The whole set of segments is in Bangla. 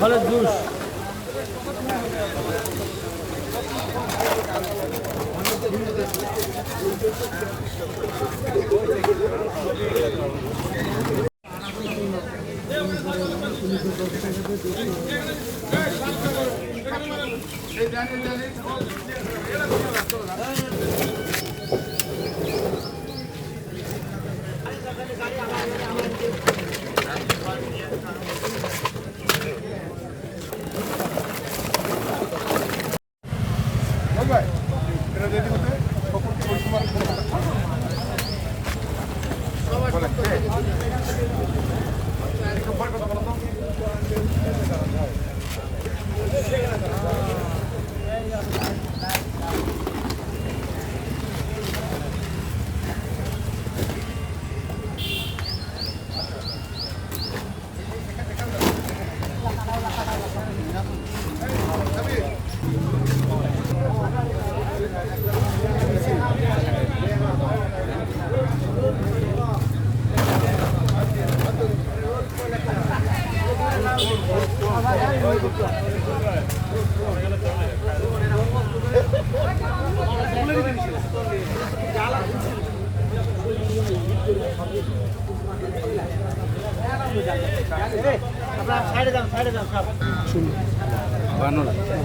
ফলের জুস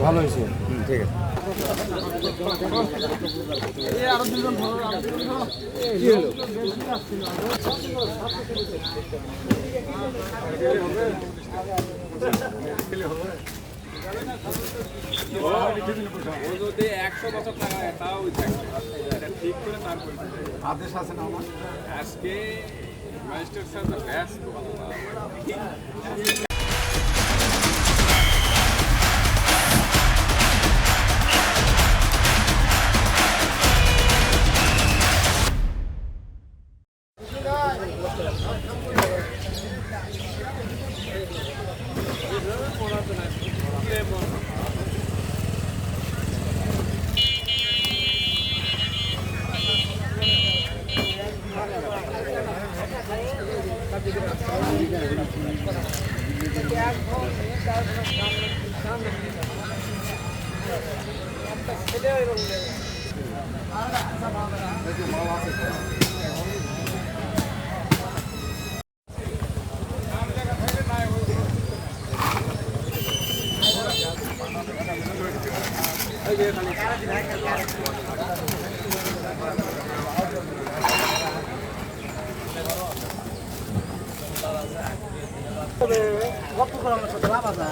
ভালো হয়েছে। ঠিক আছে আরো দুজন যদি 100 বছর টাকা তাও ঠিক করে তারপর আদেশ আছে না আমার আজকে ম্যাজিস্ট্রেট স্যার ব্যস্ত গল্প করার সাথে লাভ আছে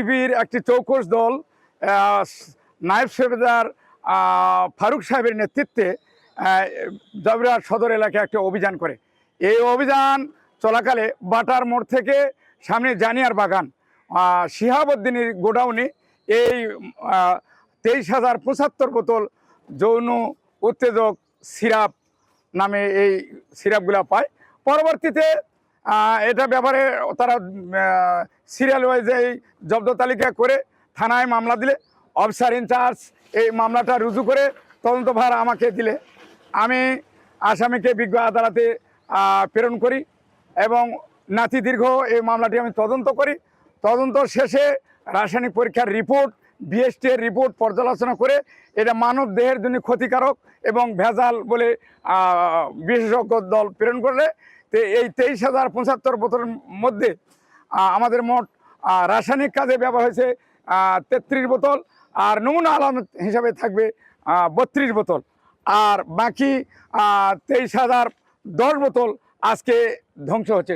বিএসবির একটি চৌকস দল নায়েব সুবেদার ফারুক সাহেবের নেতৃত্বে জয়পুরহাট সদর এলাকায় একটা অভিযান করে। এই অভিযান চলাকালে বাটার মোড় থেকে সামনে জানিয়ার বাগান শিহাবুদ্দিনের গোডাউনে এই 23,075 বোতল যৌন উত্তেজক সিরাপ নামে এই সিরাপগুলো পায়। পরবর্তীতে এটা ব্যাপারে তারা সিরিয়াল ওয়াইজে এই জব্দ তালিকা করে থানায় মামলা দিলে অফিসার ইনচার্জ এই মামলাটা রুজু করে তদন্তভার আমাকে দিলে আমি আসামিকে বিজ্ঞ আদালতে প্রেরণ করি এবং নাতি দীর্ঘ এই মামলাটি আমি তদন্ত করি। তদন্ত শেষে রাসায়নিক পরীক্ষার রিপোর্ট বিএসটি এর রিপোর্ট পর্যালোচনা করে এটা মানব দেহের জন্য ক্ষতিকারক এবং ভেজাল বলে বিশেষজ্ঞ দল প্রেরণ করলে তো এই 23,075 বোতলের মধ্যে আমাদের মোট রাসায়নিক কাজে ব্যবহার হয়েছে 33 বোতল, আর নমুনা আলামত হিসাবে থাকবে 32 বোতল, আর বাকি 23,010 বোতল আজকে ধ্বংস হচ্ছে।